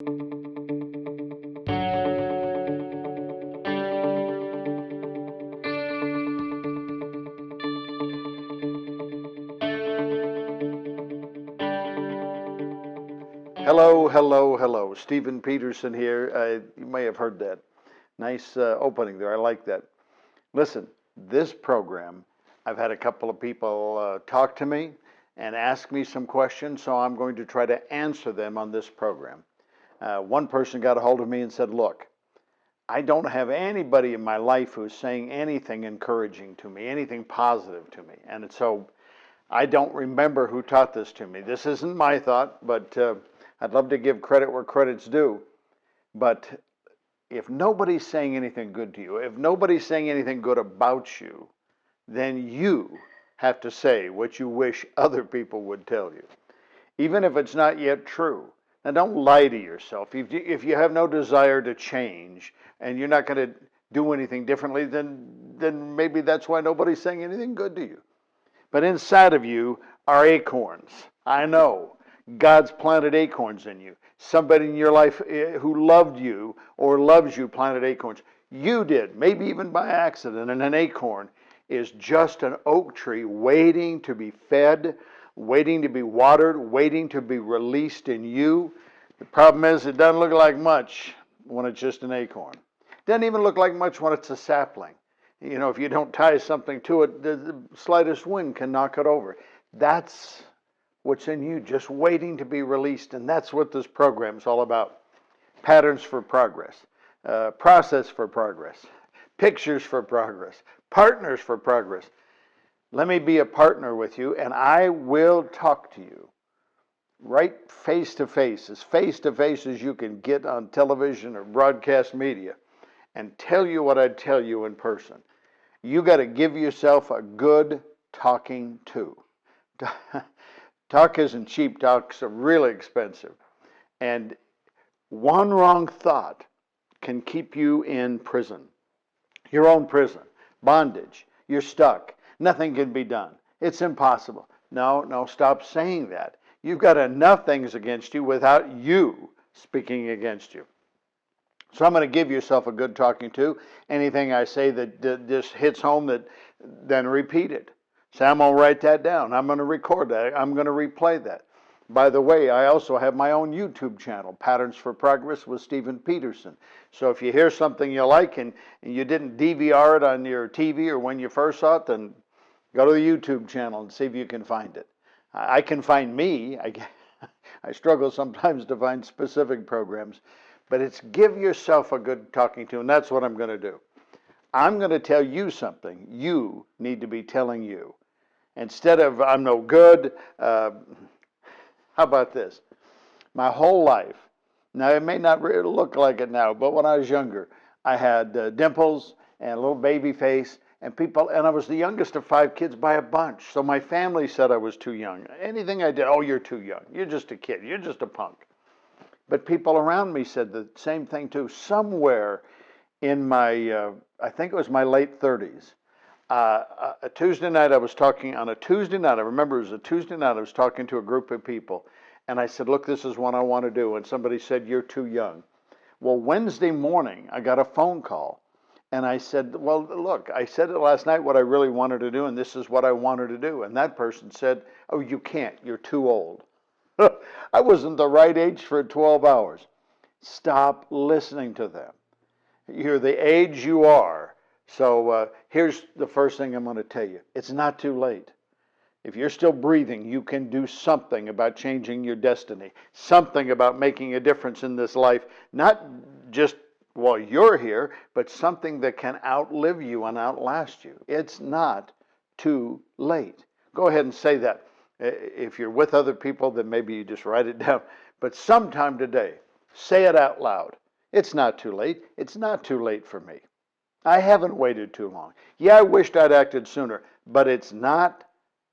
Hello, hello, hello. Stephen Peterson here. You may have heard that. Nice opening there. I like that. Listen, this program, I've had a couple of people talk to me and ask me some questions, so I'm going to try to answer them on this program. One person got a hold of me and said, look, I don't have anybody in my life who's saying anything encouraging to me, anything positive to me. And so I don't remember who taught this to me. This isn't my thought, but I'd love to give credit where credit's due. But if nobody's saying anything good to you, if nobody's saying anything good about you, then you have to say what you wish other people would tell you, even if it's not yet true. Now, don't lie to yourself. If you have no desire to change and you're not going to do anything differently, then maybe that's why nobody's saying anything good to you. But inside of you are acorns. I know. God's planted acorns in you. Somebody in your life who loved you or loves you planted acorns. You did, maybe even by accident. And an acorn is just an oak tree waiting to be fed, waiting to be watered, waiting to be released in you. The problem is it doesn't look like much when it's just an acorn. It doesn't even look like much when it's a sapling. You know, if you don't tie something to it, the slightest wind can knock it over. That's what's in you, just waiting to be released. And that's what this program is all about. Patterns for progress, process for progress, pictures for progress, partners for progress. Let me be a partner with you, and I will talk to you right face to face as you can get on television or broadcast media, and tell you what I'd tell you in person. You got to give yourself a good talking to. Talk isn't cheap. Talk's really expensive. And one wrong thought can keep you in prison. Your own prison. Bondage. You're stuck. Nothing can be done. It's impossible. No, stop saying that. You've got enough things against you without you speaking against you. So I'm going to give yourself a good talking to. Anything I say that just hits home, then repeat it. Say, I'm going to write that down. I'm going to record that. I'm going to replay that. By the way, I also have my own YouTube channel, Patterns for Progress with Stephen Peterson. So if you hear something you like and you didn't DVR it on your TV or when you first saw it, then go to the YouTube channel and see if you can find it. I can find me. I struggle sometimes to find specific programs. But it's give yourself a good talking to, and that's what I'm going to do. I'm going to tell you something you need to be telling you. Instead of, I'm no good, how about this? My whole life, now it may not really look like it now, but when I was younger, I had dimples and a little baby face, and I was the youngest of 5 kids by a bunch. So my family said I was too young. Anything I did, oh, you're too young. You're just a kid. You're just a punk. But people around me said the same thing too. Somewhere in my, I think it was my late 30s, a Tuesday night I was talking, on a Tuesday night, I remember it was a Tuesday night, I was talking to a group of people. And I said, look, this is what I want to do. And somebody said, you're too young. Well, Wednesday morning, I got a phone call. And I said, well, look, I said it last night what I really wanted to do, and this is what I wanted to do. And that person said, oh, you can't. You're too old. I wasn't the right age for 12 hours. Stop listening to them. You're the age you are. So here's the first thing I'm going to tell you. It's not too late. If you're still breathing, you can do something about changing your destiny, something about making a difference in this life, not just while you're here, but something that can outlive you and outlast you. It's not too late. Go ahead and say that. If you're with other people, then maybe you just write it down. But sometime today, say it out loud. It's not too late. It's not too late for me. I haven't waited too long. Yeah, I wished I'd acted sooner, but it's not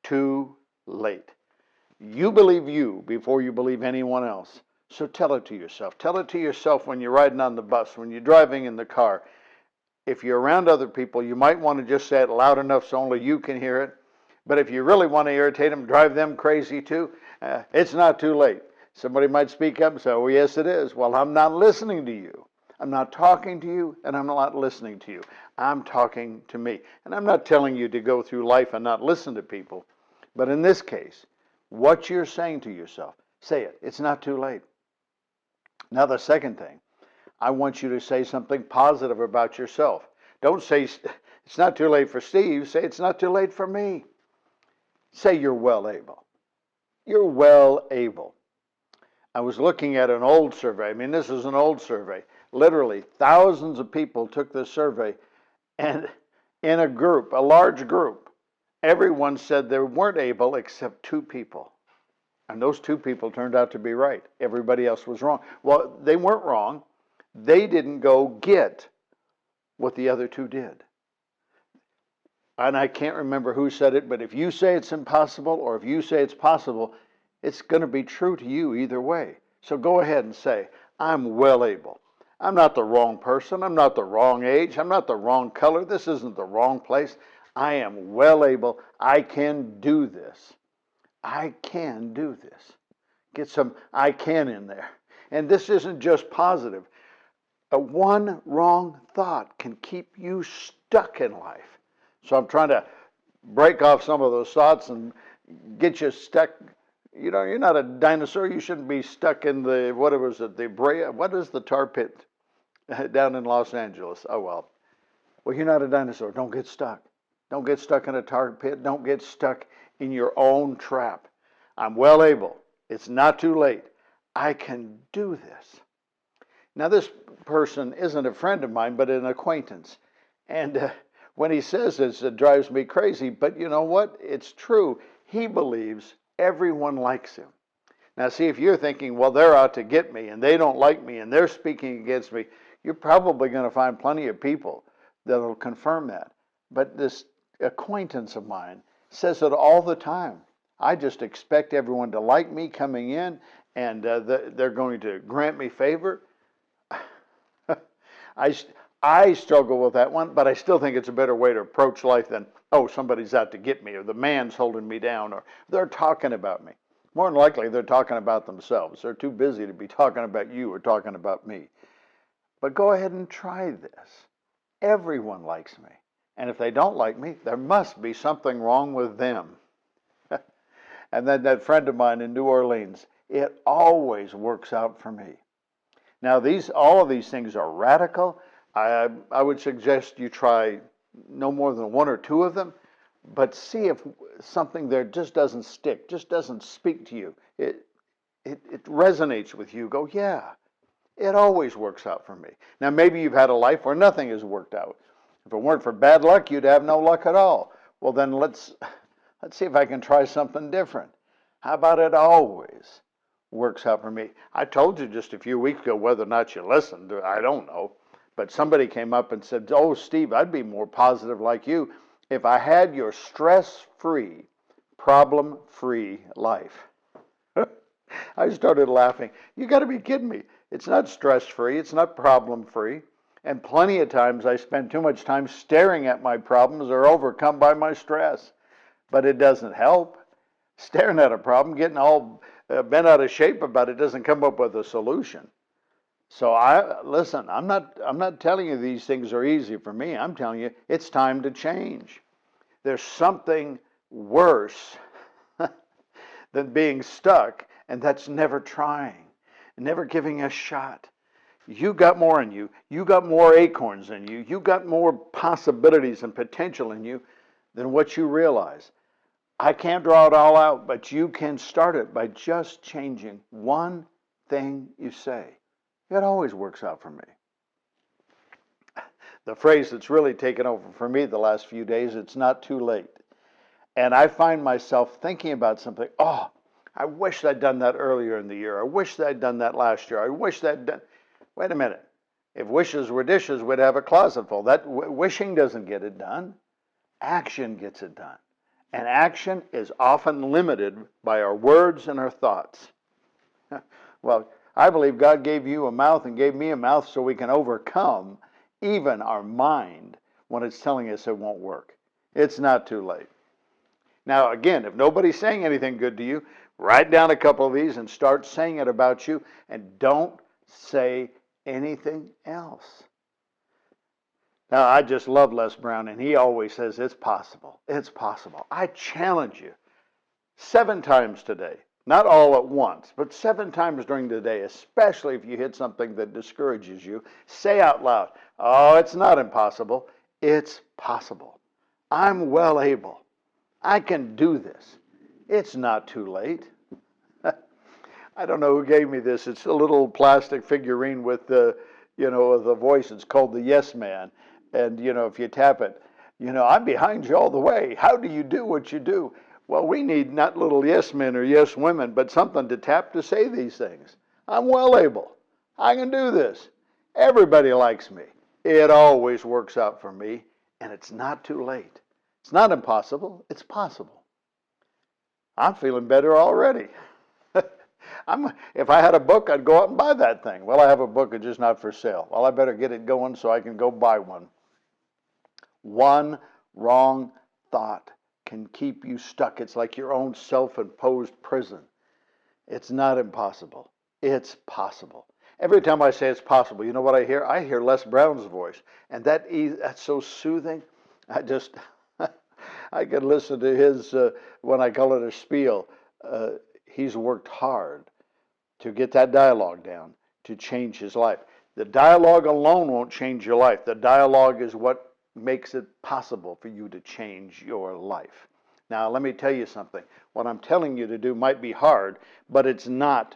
too late. You believe you before you believe anyone else. So tell it to yourself. Tell it to yourself when you're riding on the bus, when you're driving in the car. If you're around other people, you might want to just say it loud enough so only you can hear it. But if you really want to irritate them, drive them crazy too, it's not too late. Somebody might speak up and say, oh, yes, it is. Well, I'm not listening to you. I'm not talking to you, and I'm not listening to you. I'm talking to me. And I'm not telling you to go through life and not listen to people. But in this case, what you're saying to yourself, say it. It's not too late. Now, the second thing, I want you to say something positive about yourself. Don't say, it's not too late for Steve. Say, it's not too late for me. Say, you're well able. You're well able. I was looking at an old survey. I mean, this is an old survey. Literally, thousands of people took this survey, and in a group, a large group, everyone said they weren't able except 2 people. And those 2 people turned out to be right. Everybody else was wrong. Well, they weren't wrong. They didn't go get what the other 2 did. And I can't remember who said it, but if you say it's impossible or if you say it's possible, it's going to be true to you either way. So go ahead and say, I'm well able. I'm not the wrong person. I'm not the wrong age. I'm not the wrong color. This isn't the wrong place. I am well able. I can do this. I can do this. Get some I can in there. And this isn't just positive. One wrong thought can keep you stuck in life. So I'm trying to break off some of those thoughts and get you stuck. You know, you're not a dinosaur. You shouldn't be stuck in the, what is the tar pit down in Los Angeles? Oh, well. Well, you're not a dinosaur. Don't get stuck. Don't get stuck in a tar pit. Don't get stuck in your own trap. I'm well able. It's not too late. I can do this. Now, this person isn't a friend of mine, but an acquaintance. And when he says this, it drives me crazy. But you know what? It's true. He believes everyone likes him. Now, see, if you're thinking, well, they're out to get me, and they don't like me, and they're speaking against me, you're probably going to find plenty of people that will confirm that. But this acquaintance of mine says it all the time. I just expect everyone to like me coming in, and they're going to grant me favor. I struggle with that one, but I still think it's a better way to approach life than, oh, somebody's out to get me, or the man's holding me down, or they're talking about me. More than likely, they're talking about themselves. They're too busy to be talking about you or talking about me. But go ahead and try this. Everyone likes me. And if they don't like me, there must be something wrong with them. And then that friend of mine in New Orleans, it always works out for me. Now, all of these things are radical. I would suggest you try no more than 1 or 2 of them, but see if something there just doesn't stick, just doesn't speak to you. It resonates with you. Go, yeah, it always works out for me. Now, maybe you've had a life where nothing has worked out. If it weren't for bad luck, you'd have no luck at all. Well, then let's see if I can try something different. How about it always works out for me? I told you just a few weeks ago, whether or not you listened, I don't know. But somebody came up and said, oh, Steve, I'd be more positive like you if I had your stress-free, problem-free life. I started laughing. You got to be kidding me. It's not stress-free. It's not problem-free. And plenty of times I spend too much time staring at my problems or overcome by my stress. But it doesn't help. Staring at a problem, getting all bent out of shape about it doesn't come up with a solution. So listen, I'm not telling you these things are easy for me. I'm telling you it's time to change. There's something worse than being stuck, and that's never trying, never giving a shot. You got more in you. You got more acorns in you. You got more possibilities and potential in you than what you realize. I can't draw it all out, but you can start it by just changing one thing you say. It always works out for me. The phrase that's really taken over for me the last few days, it's not too late. And I find myself thinking about something, oh, I wish I'd done that earlier in the year. I wish I'd done that last year. I wish I'd done... Wait a minute. If wishes were dishes, we'd have a closet full. That wishing doesn't get it done. Action gets it done. And action is often limited by our words and our thoughts. Well, I believe God gave you a mouth and gave me a mouth so we can overcome even our mind when it's telling us it won't work. It's not too late. Now, again, if nobody's saying anything good to you, Write down a couple of these and start saying it about you, and don't say anything else. Now, I just love Les Brown, and he always says, it's possible. It's possible. I challenge you 7 times today, not all at once, but 7 times during the day, especially if you hit something that discourages you, say out loud, oh, it's not impossible. It's possible. I'm well able. I can do this. It's not too late. I don't know who gave me this. It's a little plastic figurine with the voice. It's called the Yes Man. And, if you tap it, I'm behind you all the way. How do you do what you do? Well, we need not little yes men or yes women, but something to tap to say these things. I'm well able. I can do this. Everybody likes me. It always works out for me, and it's not too late. It's not impossible. It's possible. I'm feeling better already. If I had a book, I'd go out and buy that thing. Well, I have a book, it's just not for sale. Well, I better get it going so I can go buy one. One wrong thought can keep you stuck. It's like your own self-imposed prison. It's not impossible. It's possible. Every time I say it's possible, you know what I hear? I hear Les Brown's voice. And that's so soothing. I can listen to his, when I call it a spiel, he's worked hard to get that dialogue down, to change his life. The dialogue alone won't change your life. The dialogue is what makes it possible for you to change your life. Now, let me tell you something. What I'm telling you to do might be hard, but it's not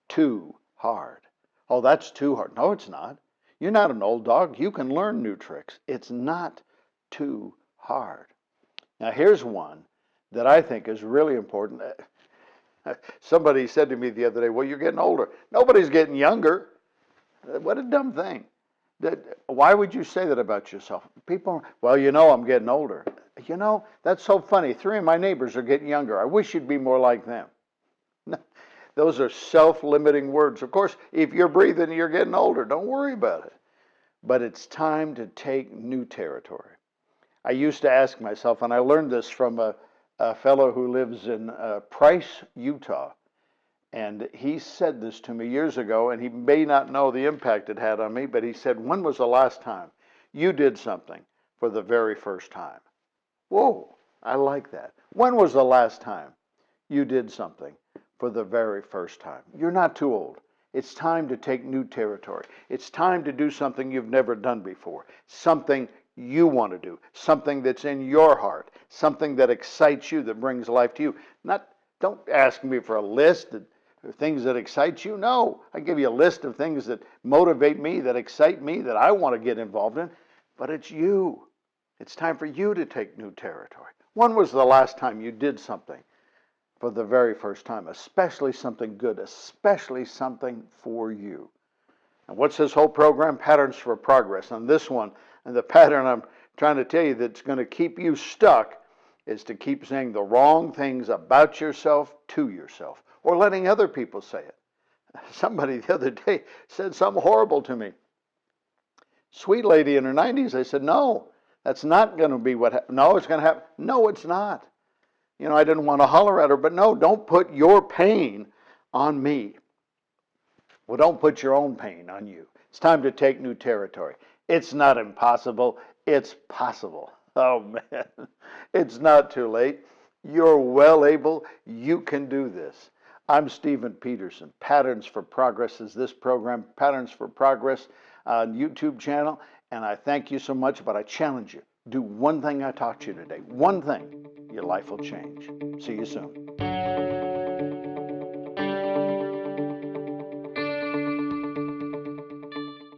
too hard. Oh, that's too hard. No, it's not. You're not an old dog. You can learn new tricks. It's not too hard. Now, here's one that I think is really important. Somebody said to me the other day, well, you're getting older. Nobody's getting younger. What a dumb thing. Why would you say that about yourself? People, well, I'm getting older. That's so funny. 3 of my neighbors are getting younger. I wish you'd be more like them. Those are self-limiting words. Of course, if you're breathing, you're getting older. Don't worry about it. But it's time to take new territory. I used to ask myself, and I learned this from a fellow who lives in Price, Utah. And he said this to me years ago, and he may not know the impact it had on me, but he said, when was the last time you did something for the very first time? Whoa, I like that. When was the last time you did something for the very first time? You're not too old. It's time to take new territory. It's time to do something you've never done before, something you want to do, something that's in your heart, something that excites you, that brings life to you. Don't ask me for a list of things that excite you. No, I give you a list of things that motivate me, that excite me, that I want to get involved in. But it's you. It's time for you to take new territory. When was the last time you did something for the very first time? Especially something good, especially something for you. And what's this whole program? Patterns for Progress. And this one, and the pattern I'm trying to tell you that's going to keep you stuck is to keep saying the wrong things about yourself to yourself, or letting other people say it. Somebody the other day said something horrible to me. Sweet lady in her 90s. I said, no, that's not going to be what happens. No, it's going to happen. No, it's not. I didn't want to holler at her, but no, don't put your pain on me. Well, don't put your own pain on you. It's time to take new territory. It's not impossible. It's possible. Oh, man. It's not too late. You're well able. You can do this. I'm Stephen Peterson. Patterns for Progress is this program, Patterns for Progress YouTube channel. And I thank you so much, but I challenge you. Do one thing I taught you today. One thing. Your life will change. See you soon.